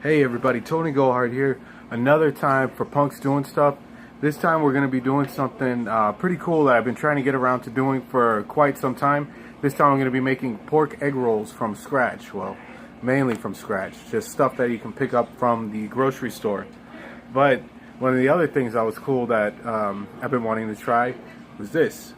Hey everybody, Tony Gohard here. Another time for Punks Doing Stuff. This time we're going to be doing something pretty cool that I've been trying to get around to doing for quite some time. This time I'm going to be making pork egg rolls from scratch. Well, mainly from scratch. Just stuff that you can pick up from the grocery store. But one of the other things that was cool that I've been wanting to try was this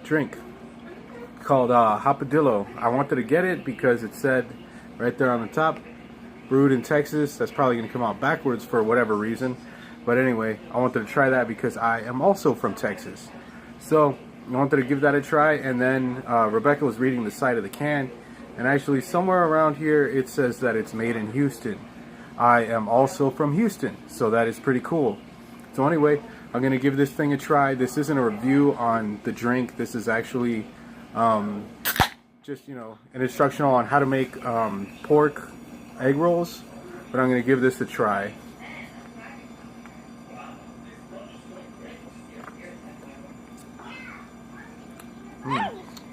drink called Hopadillo. I wanted to get it because it said right there on the top, brewed in Texas. That's probably going to come out backwards for whatever reason. But anyway, I wanted to try that because I am also from Texas. So I wanted to give that a try. And then Rebecca was reading the side of the can. And actually somewhere around here it says that it's made in Houston. I am also from Houston. So that is pretty cool. So anyway, I'm going to give this thing a try. This isn't a review on the drink. This is actually just, an instructional on how to make pork egg rolls, but I'm going to give this a try.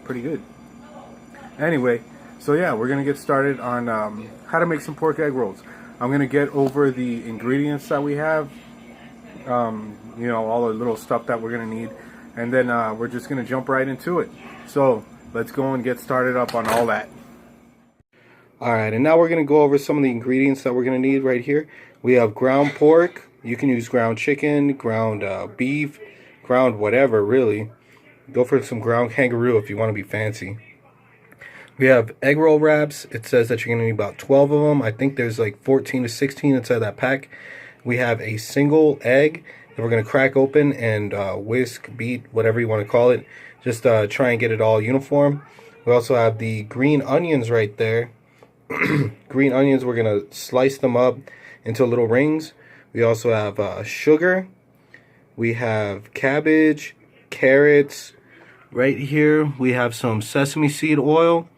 Pretty good. Anyway, so yeah, we're going to get started on how to make some pork egg rolls. I'm going to get over the ingredients that we have, all the little stuff that we're going to need, and then we're just going to jump right into it. So let's go and get started up on all that. Alright, and now we're going to go over some of the ingredients that we're going to need right here. We have ground pork. You can use ground chicken, ground beef, ground whatever, really. Go for some ground kangaroo if you want to be fancy. We have egg roll wraps. It says that you're going to need about 12 of them. I think there's like 14 to 16 inside that pack. We have a single egg that we're going to crack open and whisk, beat, whatever you want to call it. Just try and get it all uniform. We also have the green onions right there. Green onions, we're going to slice them up into little rings. We also have sugar. We have cabbage, carrots. Right here we have some sesame seed oil,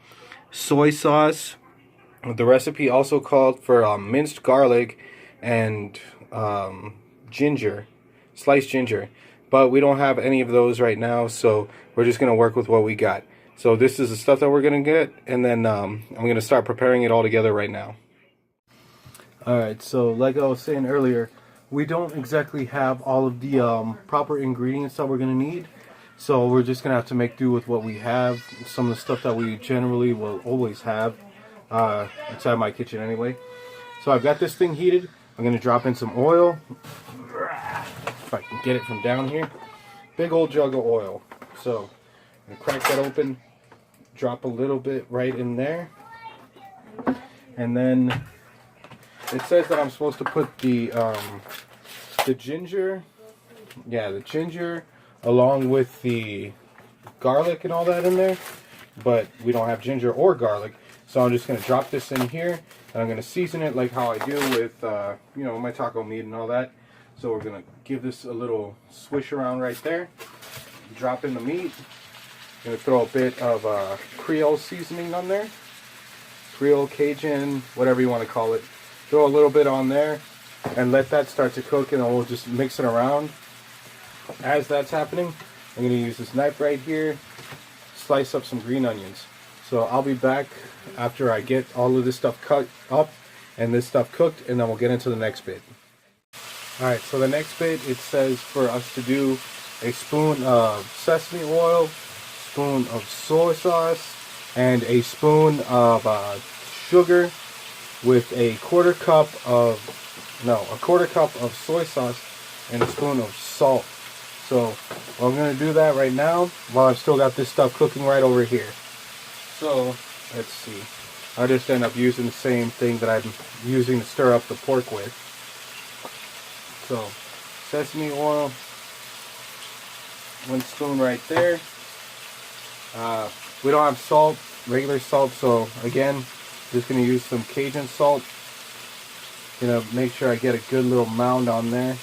soy sauce. The recipe also called for minced garlic and ginger, sliced ginger. But we don't have any of those right now, so we're just going to work with what we got. So this is the stuff that we're going to get, and then I'm going to start preparing it all together right now. Alright, so like I was saying earlier, we don't exactly have all of the proper ingredients that we're going to need. So we're just going to have to make do with what we have. Some of the stuff that we generally will always have inside my kitchen anyway. So I've got this thing heated. I'm going to drop in some oil. If I can get it from down here. Big old jug of oil. So I'm going to crack that open. Drop a little bit right in there, and then it says that I'm supposed to put the ginger, the ginger along with the garlic and all that in there, but we don't have ginger or garlic, so I'm just going to drop this in here, and I'm going to season it like how I do with my taco meat and all that. So we're going to give this a little swish around right there, drop in the meat. Going to throw a bit of Creole seasoning on there. Creole, Cajun, whatever you want to call it. Throw a little bit on there and let that start to cook, and then we'll just mix it around. As that's happening, I'm going to use this knife right here, slice up some green onions. So I'll be back after I get all of this stuff cut up and this stuff cooked, and then we'll get into the next bit. Alright, so the next bit, it says for us to do a spoon of sesame oil, spoon of soy sauce, and a spoon of sugar with a quarter cup of soy sauce and a spoon of salt. So I'm going to do that right now while I've still got this stuff cooking right over here. So let's see, I just end up using the same thing that I'm using to stir up the pork with. So sesame oil, 1 spoon right there. We don't have salt, regular salt, so again, just going to use some Cajun salt. Gonna make sure I get a good little mound on there.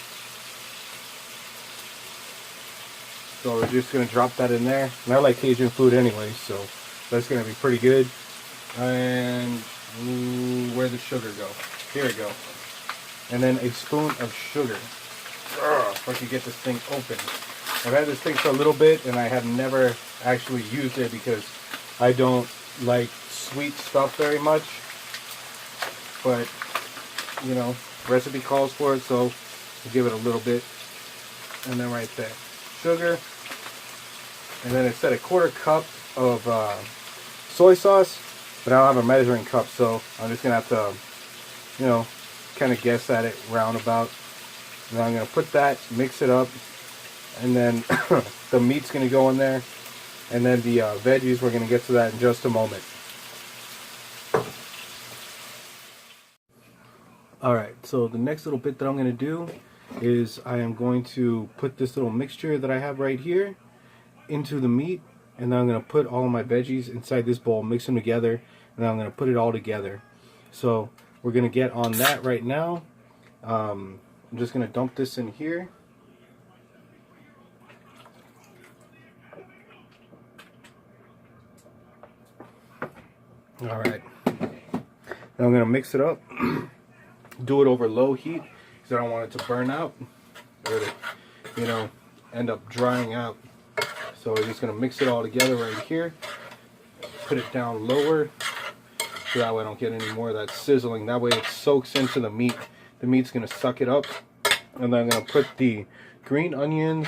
So we're just going to drop that in there. And I like Cajun food anyway, so that's going to be pretty good. And where'd the sugar go? Here we go. And then a spoon of sugar. If I could get this thing open. I've had this thing for a little bit, and I have never actually used it because I don't like sweet stuff very much. But you know, recipe calls for it, so we'll give it a little bit. And then right there, sugar. And then it said a 1/4 cup of soy sauce, but I don't have a measuring cup, so I'm just gonna have to, you know, kind of guess at it roundabout. And then I'm gonna put that, mix it up, and then the meat's gonna go in there, and then the veggies, we're gonna get to that in just a moment. Alright, so the next little bit that I'm gonna do is I am going to put this little mixture that I have right here into the meat, and then I'm going to put all of my veggies inside this bowl, mix them together, and then I'm going to put it all together. So we're going to get on that right now. I'm just going to dump this in here. Alright, now I'm going to mix it up, do it over low heat because I don't want it to burn out or to, you know, end up drying out. So we're just going to mix it all together right here, put it down lower, so that way I don't get any more of that sizzling. That way it soaks into the meat. The meat's going to suck it up. And then I'm going to put the green onions,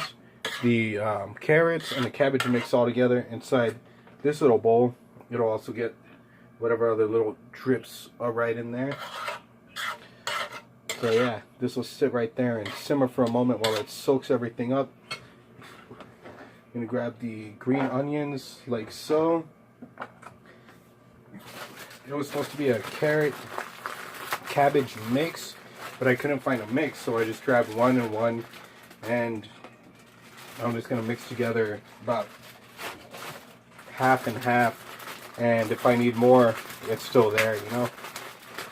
the carrots, and the cabbage mix all together inside this little bowl. It'll also get whatever other little drips are right in there. So yeah, this will sit right there and simmer for a moment while it soaks everything up. I'm going to grab the green onions like so. It was supposed to be a carrot cabbage mix, but I couldn't find a mix, so I just grabbed 1 and 1, and I'm just going to mix together about half and half, and if I need more, it's still there, you know.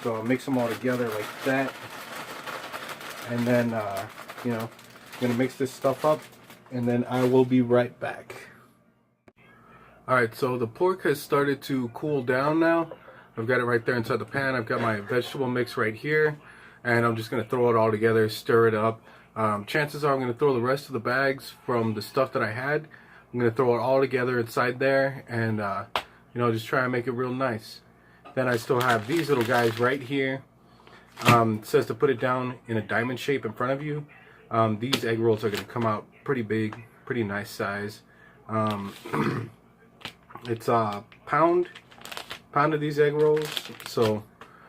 So I'll mix them all together like that, and then you know, I'm going to mix this stuff up, and then I will be right back. Alright, so the pork has started to cool down now. I've got it right there inside the pan. I've got my vegetable mix right here, and I'm just going to throw it all together, stir it up. Chances are I'm going to throw the rest of the bags from the stuff that I had. I'm going to throw it all together inside there, and you know, just try and make it real nice. Then I still have these little guys right here. It says to put it down in a diamond shape in front of you. These egg rolls are going to come out pretty big, pretty nice size. It's a pound of these egg rolls, so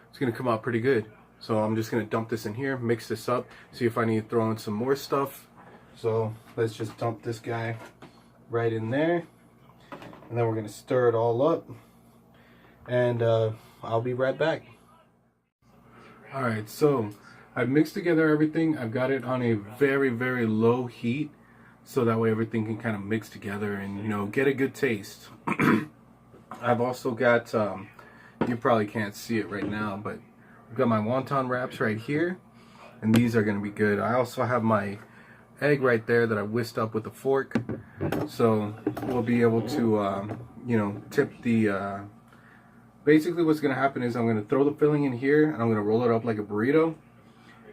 it's going to come out pretty good. So I'm just going to dump this in here, mix this up, see if I need to throw in some more stuff. So let's just dump this guy right in there, and then we're going to stir it all up, and I'll be right back. Alright, so I've mixed together everything. I've got it on a very, very low heat, so that way everything can kind of mix together and, you know, get a good taste. I've also got, you probably can't see it right now, but I've got my wonton wraps right here, and these are going to be good. I also have my egg right there that I whisked up with a fork, so we'll be able to, you know, tip the, basically what's going to happen is I'm going to throw the filling in here, and I'm going to roll it up like a burrito,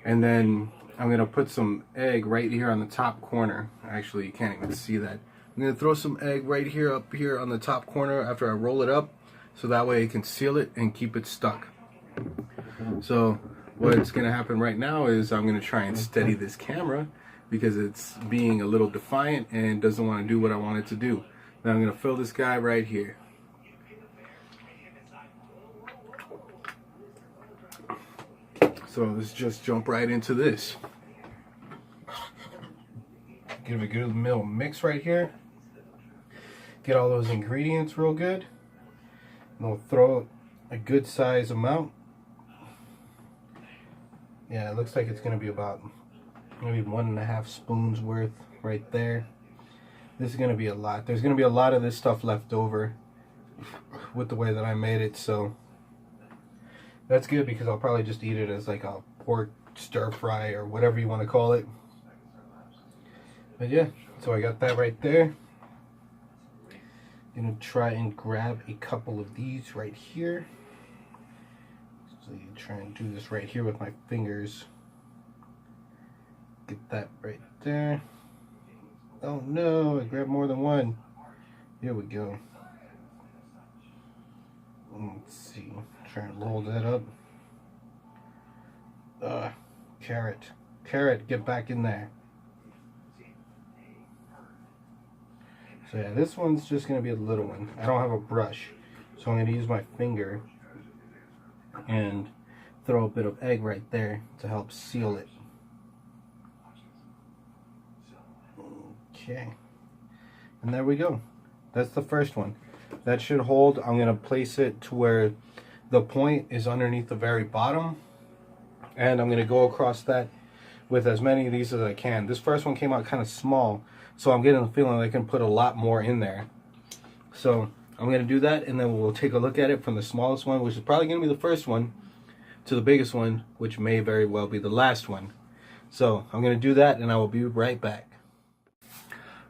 and then I'm going to put some egg right here on the top corner. Actually, you can't even see that. I'm going to throw some egg right here, up here on the top corner after I roll it up, so that way I can seal it and keep it stuck. So what's going to happen right now is I'm going to try and steady this camera because it's being a little defiant and doesn't want to do what I want it to do. Now I'm going to fill this guy right here. So let's just jump right into this. Give it a good little mix right here. Get all those ingredients real good. And we'll throw a good size amount. Yeah, it looks like it's going to be about maybe 1.5 spoons worth right there. This is going to be a lot. There's going to be a lot of this stuff left over with the way that I made it, so that's good because I'll probably just eat it as like a pork stir fry or whatever you want to call it. But yeah, so I got that right there. I'm gonna try and grab a couple of these right here. So you try and do this right here with my fingers. Get that right there. Oh no, I grabbed more than one. Here we go. Let's see. Try and roll that up. Carrot, get back in there. So yeah, this one's just gonna be a little one. I don't have a brush, so I'm gonna use my finger and throw a bit of egg right there to help seal it. Okay, and there we go. That's the first one. That should hold. I'm gonna place it to where the point is underneath the very bottom, and I'm gonna go across that with as many of these as I can. This first one came out kind of small, so I'm getting the feeling I can put a lot more in there. So I'm gonna do that, and then we'll take a look at it from the smallest one, which is probably gonna be the first one, to the biggest one, which may very well be the last one. So I'm gonna do that, and I will be right back.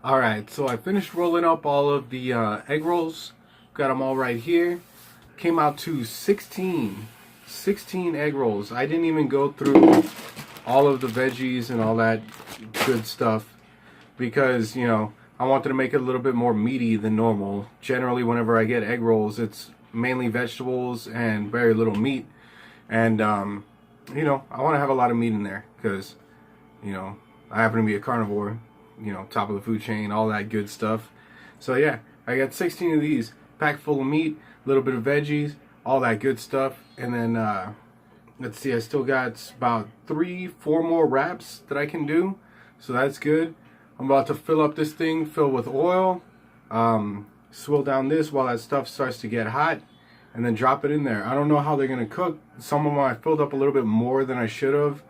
Alright, so I finished rolling up all of the egg rolls. Got them all right here. Came out to 16 egg rolls. I didn't even go through all of the veggies and all that good stuff because, you know, I wanted to make it a little bit more meaty than normal. Generally, whenever I get egg rolls, it's mainly vegetables and very little meat. And, you know, I want to have a lot of meat in there because, you know, I happen to be a carnivore. You know, top of the food chain, all that good stuff. So yeah, I got 16 of these, packed full of meat, a little bit of veggies, all that good stuff. And then, let's see, I still got about 3-4 more wraps that I can do. So that's good. I'm about to fill up this thing, fill with oil, swill down this while that stuff starts to get hot, and then drop it in there. I don't know how they're gonna cook. Some of them I filled up a little bit more than I should have.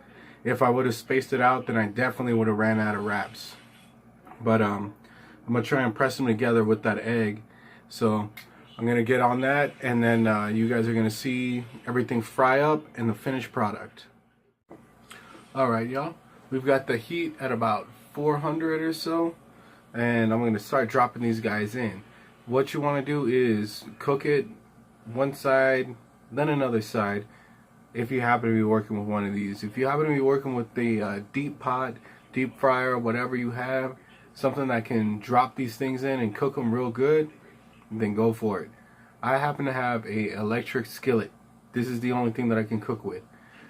If I would have spaced it out, then I definitely would have ran out of wraps. But I'm gonna try and press them together with that egg. So I'm gonna get on that, and then you guys are gonna see everything fry up in the finished product. Alright, y'all, we've got the heat at about 400 or so, and I'm gonna start dropping these guys in. What you want to do is cook it one side, then another side, if you happen to be working with one of these. If you happen to be working with the deep pot, deep fryer, whatever you have, something that can drop these things in and cook them real good, then go for it. I happen to have a electric skillet. This is the only thing that I can cook with.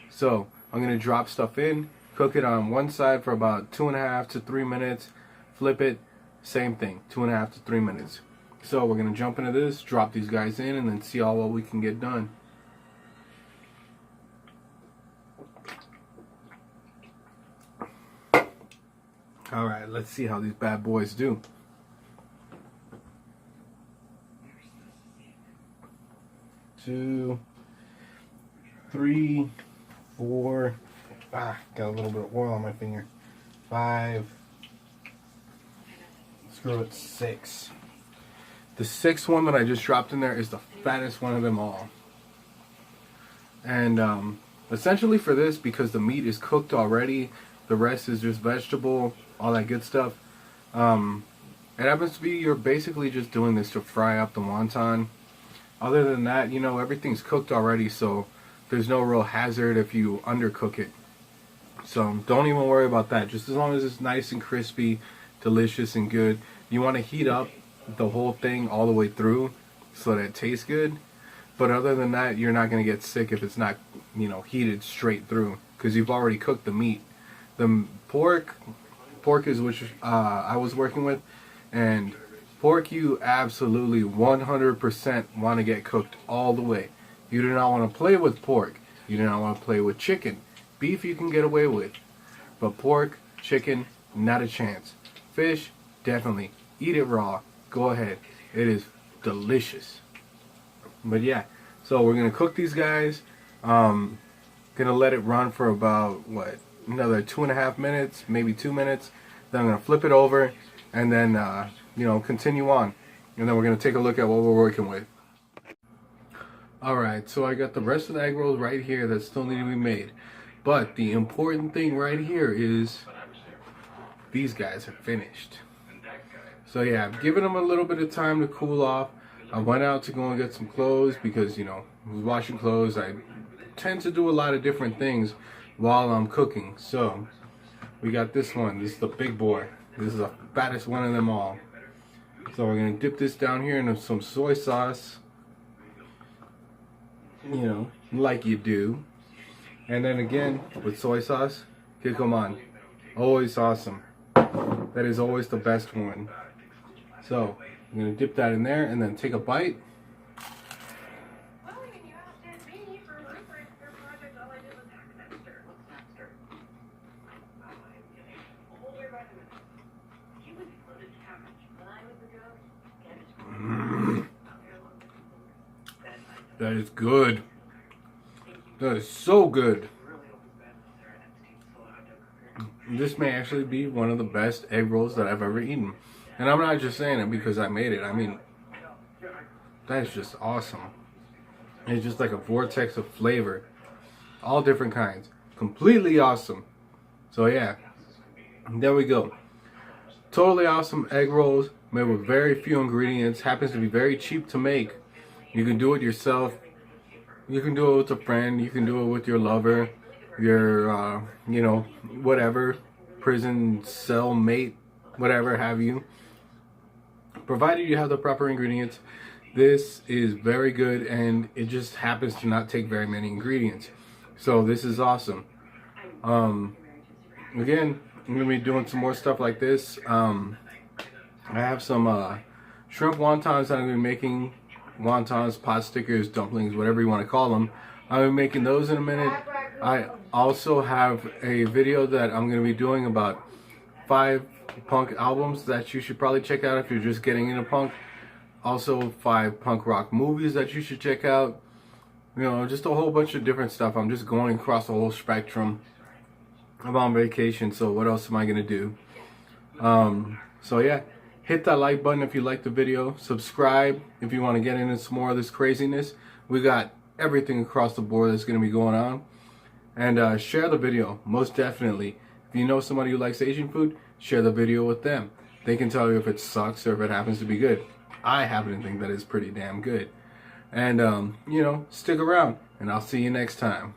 So I'm gonna drop stuff in, cook it on one side for about 2.5 to 3 minutes, flip it, same thing, 2.5 to 3 minutes. So we're gonna jump into this, drop these guys in, and then see all what we can get done. Alright, let's see how these bad boys do. Two, three, four, got a little bit of oil on my finger. 5, screw it, 6. The 6th one that I just dropped in there is the fattest one of them all. And essentially for this, because the meat is cooked already, the rest is just vegetable, all that good stuff. It happens to be you're basically just doing this to fry up the wonton. Other than that, you know, everything's cooked already, so there's no real hazard if you undercook it. So don't even worry about that. Just as long as it's nice and crispy, delicious and good. You want to heat up the whole thing all the way through so that it tastes good. But other than that, you're not going to get sick if it's not, you know, heated straight through, because you've already cooked the meat. The pork is which I was working with, and pork you absolutely 100% want to get cooked all the way. You do not want to play with pork. You do not want to play with chicken. Beef you can get away with, but pork, chicken, not a chance. Fish, definitely. Eat it raw. Go ahead. It is delicious. But yeah, so we're going to cook these guys. Going to let it run for about, what, another 2.5 minutes, maybe 2 minutes. Then I'm going to flip it over and then, you know, continue on. And then we're going to take a look at what we're working with. Alright, so I got the rest of the egg rolls right here that still need to be made. But the important thing right here is these guys are finished. So yeah, I've given them a little bit of time to cool off. I went out to go and get some clothes because, you know, I was washing clothes. I tend to do a lot of different things while I'm cooking. So we got this one. This is the big boy. This is the fattest one of them all. So we're going to dip this down here in some soy sauce. You know, like you do. And then again, with soy sauce, kikkoman. Always awesome. That is always the best one. So, I'm going to dip that in there and then take a bite. That is good. That is so good. This may actually be one of the best egg rolls that I've ever eaten. And I'm not just saying it because I made it. I mean, that is just awesome. It's just like a vortex of flavor. All different kinds. Completely awesome. So yeah, there we go. Totally awesome egg rolls made with very few ingredients. Happens to be very cheap to make. You can do it yourself. You can do it with a friend. You can do it with your lover, your, you know, whatever, prison cell mate, whatever have you. Provided you have the proper ingredients, this is very good, and it just happens to not take very many ingredients. So this is awesome. Again, I'm going to be doing some more stuff like this. I have some shrimp wontons that I'm going to be making. Wontons, pot stickers, dumplings, whatever you want to call them. I'll be making those in a minute. I also have a video that I'm going to be doing about 5 punk albums that you should probably check out if you're just getting into punk. Also 5 punk rock movies that you should check out. You know, just a whole bunch of different stuff. I'm just going across the whole spectrum. I'm on vacation, so what else am I going to do? So yeah. Hit that like button if you like the video. Subscribe if you want to get into some more of this craziness. We got everything across the board that's going to be going on. And share the video, most definitely. If you know somebody who likes Asian food, share the video with them. They can tell you if it sucks or if it happens to be good. I happen to think that it's pretty damn good. And, you know, stick around, and I'll see you next time.